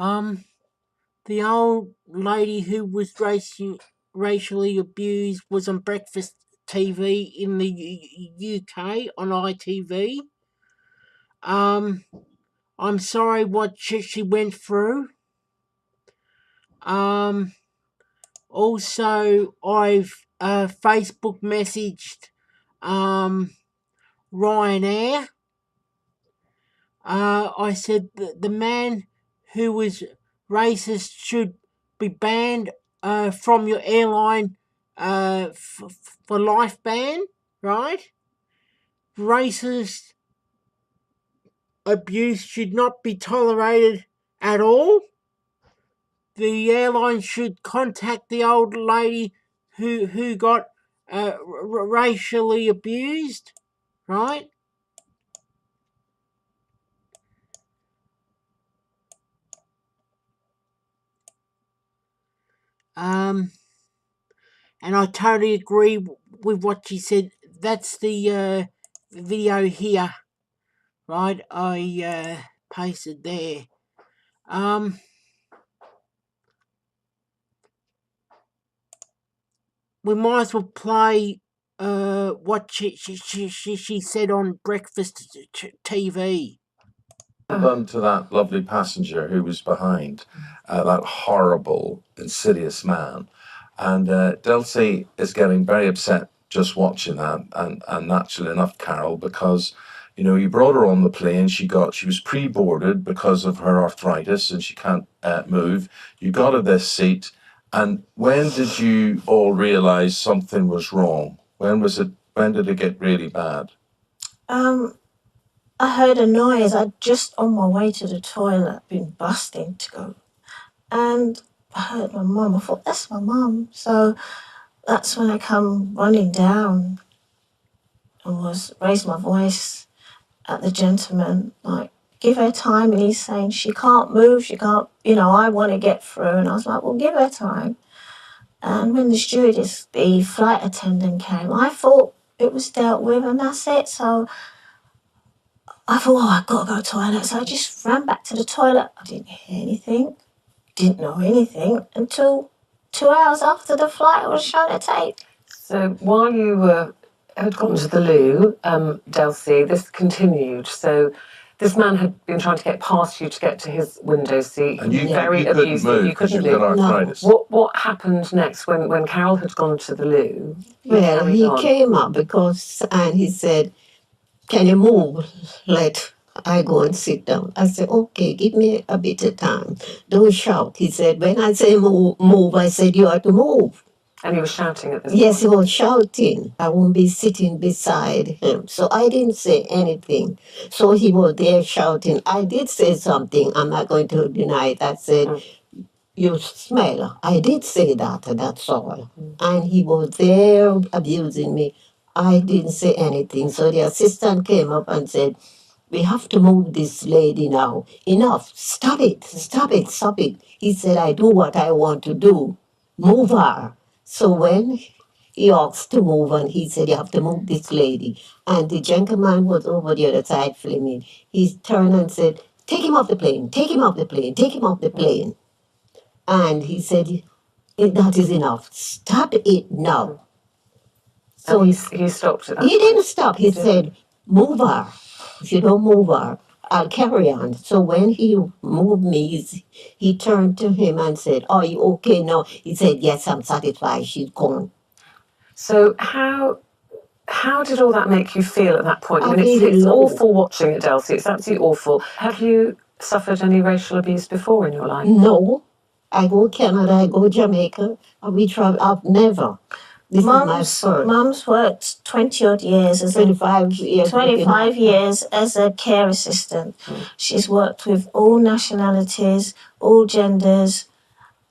Um, the old lady who was racially abused was on breakfast TV in the UK on ITV. Um, I'm sorry what she went through. Um, Also, I've Facebook messaged um, Ryanair. I said that the man who was racist should be banned from your airline for life ban, right? Racist abuse should not be tolerated at all. The airline should contact the old lady who got racially abused, right? Um, and I totally agree with what she said. That's the video here, right? I pasted there. We might as well play what she said on breakfast TV. Done to that lovely passenger who was behind, that horrible, insidious man. And Dulcie is getting very upset just watching that, and naturally enough, Carol, because you brought her on the plane. She was pre-boarded because of her arthritis and she can't move. You got her this seat, and when did you all realise something was wrong? When was it? When did it get really bad? I heard a noise. I'd just on my way to the toilet, been busting to go. And I heard my mum. I thought, that's my mum. So that's when I come running down and raised my voice at the gentleman, like, give her time. And he's saying, she can't move, she can't, I want to get through. And I was like, well, give her time. And when the flight attendant came, I thought it was dealt with and that's it. So I thought, I've got to go to the toilet. So I just ran back to the toilet. I didn't hear anything, didn't know anything until 2 hours after the flight was shown a tape. So while you had gone to the loo, Dulcie, this continued. So this man had been trying to get past you to get to his window seat. And you couldn't move. You couldn't move. Arthritis. No. What happened next when Carol had gone to the loo? Well, he came up and he said, can you move? Let I go and sit down. I said, okay, give me a bit of time. Don't shout. He said, when I say move, I said, you have to move. And he was shouting at this Yes, point. He was shouting. I won't be sitting beside him. So I didn't say anything. So he was there shouting. I did say something. I'm not going to deny it. I said, you smell. I did say that, that's all. And he was there abusing me. I didn't say anything. So the assistant came up and said, we have to move this lady now. Enough. Stop it. Stop it. Stop it. He said, I do what I want to do. Move her. So when he asked to move, and he said, you have to move this lady. And the gentleman was over the other side filming. He turned and said, take him off the plane. Take him off the plane. Take him off the plane. And he said, that is enough. Stop it now. So he stopped at that He didn't stop. He said, move her. If you don't move her, I'll carry on. So when he moved me, he turned to him and said, are you okay now? He said, yes, I'm satisfied. She's gone. So how did all that make you feel at that point? I mean, it's awful watching it, Dulcie. It's absolutely awful. Have you suffered any racial abuse before in your life? No. I go Canada, I go Jamaica, and we travel. I've never. This Mum's worked 20-odd years as 25 years. 25 years as a care assistant. She's worked with all nationalities, all genders,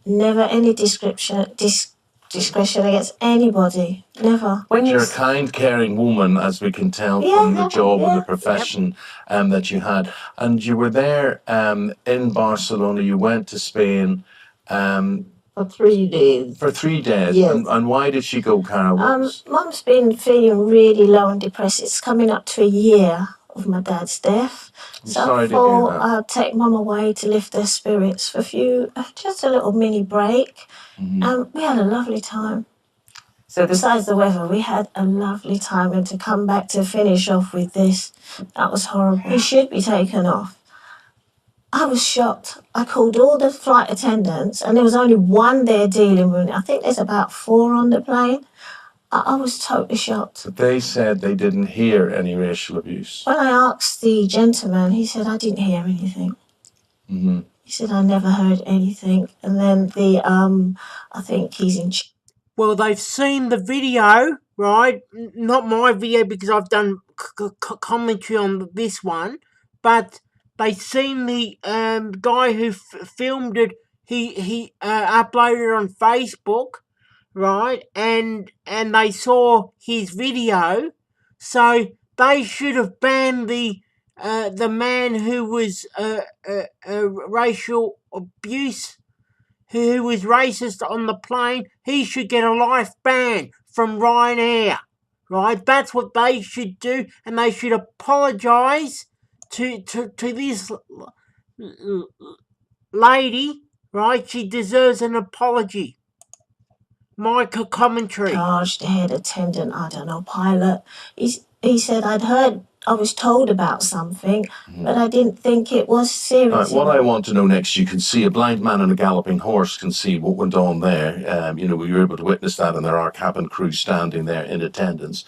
never any discretion against anybody. Never. You're a kind, caring woman, as we can tell from the job and the profession that you had. And you were there in Barcelona. You went to Spain. For 3 days. For 3 days? Yes. And why did she go, Carol? Mum's been feeling really low and depressed. It's coming up to a year of my dad's death. I'm So sorry I to hear thought that. I'd take Mum away to lift their spirits for just a little mini break. And we had a lovely time. So Besides the weather, we had a lovely time, and to come back to finish off with this, that was horrible. He should be taken off. I was shocked. I called all the flight attendants, and there was only one there dealing with it. I think there's about 4 on the plane. I was totally shocked. But they said they didn't hear any racial abuse. When I asked the gentleman, he said, I didn't hear anything. Mm-hmm. He said, I never heard anything. And then I think he's in. Well, they've seen the video, right? Not my video because I've done commentary on this one, but they've seen the guy who filmed it. He uploaded it on Facebook, right? And they saw his video, so they should have banned the man who was racial abuse, who was racist on the plane. He should get a life ban from Ryanair, right? That's what they should do, and they should apologise to this lady, right? She deserves an apology. My commentary. Charged, the head attendant, I don't know, pilot. He said, I was told about something, but I didn't think it was serious. What I want to know next, you can see a blind man and a galloping horse can see what went on there. We were able to witness that, and there are cabin crew standing there in attendance.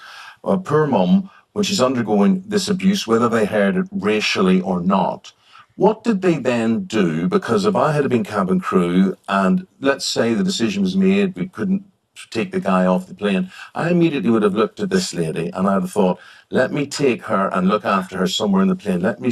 Poor mum, when she's undergoing this abuse, whether they heard it racially or not, what did they then do? Because if I had been cabin crew and let's say the decision was made, we couldn't take the guy off the plane, I immediately would have looked at this lady and I'd have thought, let me take her and look after her somewhere in the plane. Let me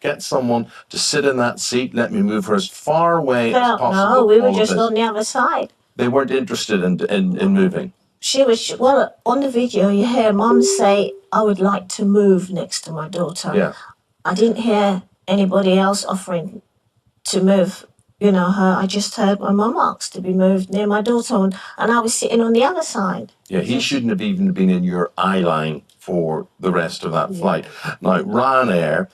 get someone to sit in that seat. Let me move her as far away as possible. No, we were just on the other side. They weren't interested in moving. She was, well, on the video you hear Mum say, I would like to move next to my daughter. Yeah. I didn't hear anybody else offering to move, her. I just heard my mum ask to be moved near my daughter, and I was sitting on the other side. Yeah, he shouldn't have even been in your eye line for the rest of that flight. Now, Ryanair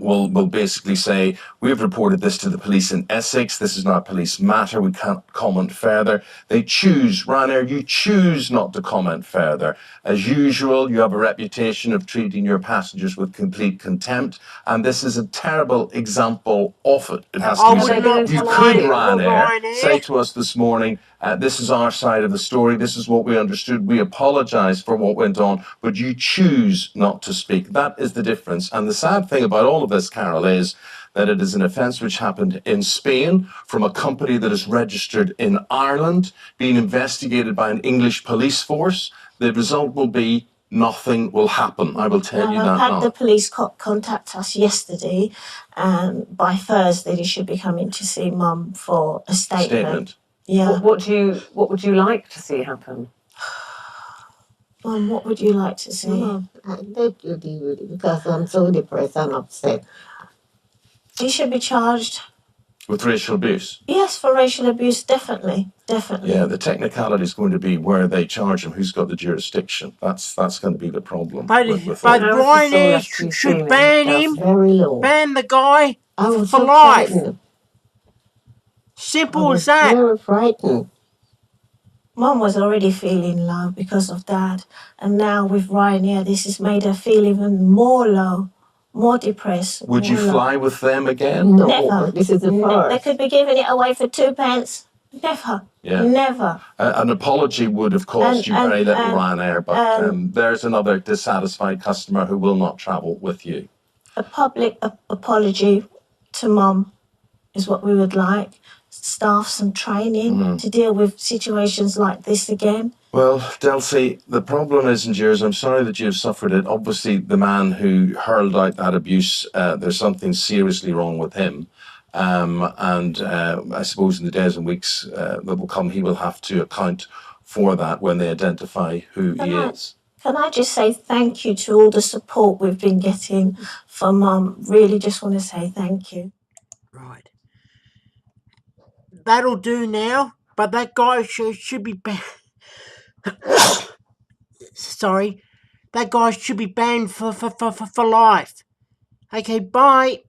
will basically say, we've reported this to the police in Essex. This is not a police matter. We can't comment further. Ryanair, you choose not to comment further. As usual, you have a reputation of treating your passengers with complete contempt, and this is a terrible example of it. It has to be said. You could, Ryanair, say to us this morning, this is our side of the story. This is what we understood. We apologise for what went on, but you choose not to speak. That is the difference. And the sad thing about all of this, Carol, is that it is an offence which happened in Spain from a company that is registered in Ireland, being investigated by an English police force. The result will be nothing will happen. I will tell you that now. I've had the police contact us yesterday, and by Thursday they should be coming to see Mum for a statement. Yeah. What would you like to see happen? Mum, what would you like to see? I let you deal with it because I'm so depressed and upset. He should be charged. With racial abuse? Yes, for racial abuse, definitely. Yeah, the technicality is going to be where they charge him, who's got the jurisdiction. That's going to be the problem. But Ryanair should ban him, ban the guy for life. Frightened. Simple as that. Very frightened. Mum was already feeling low because of Dad, and now with Ryanair, this has made her feel even more low, more depressed. Would you fly with them again? No, never. This is the first. They could be giving it away for 2 pence. Never. Yeah. Never. An apology would have cost you very little, Ryanair, but there's another dissatisfied customer who will not travel with you. A public apology to Mum is what we would like. Staff some training to deal with situations like this again. Well, Delcy, the problem isn't yours. I'm sorry that you've suffered it. Obviously, the man who hurled out that abuse, there's something seriously wrong with him. I suppose in the days and weeks that will come, he will have to account for that when they identify who he is. Can I just say thank you to all the support we've been getting from Mum? Really just want to say thank you. Right. That'll do now, but that guy should be back. Sorry. that guy should be banned for life. Okay, bye.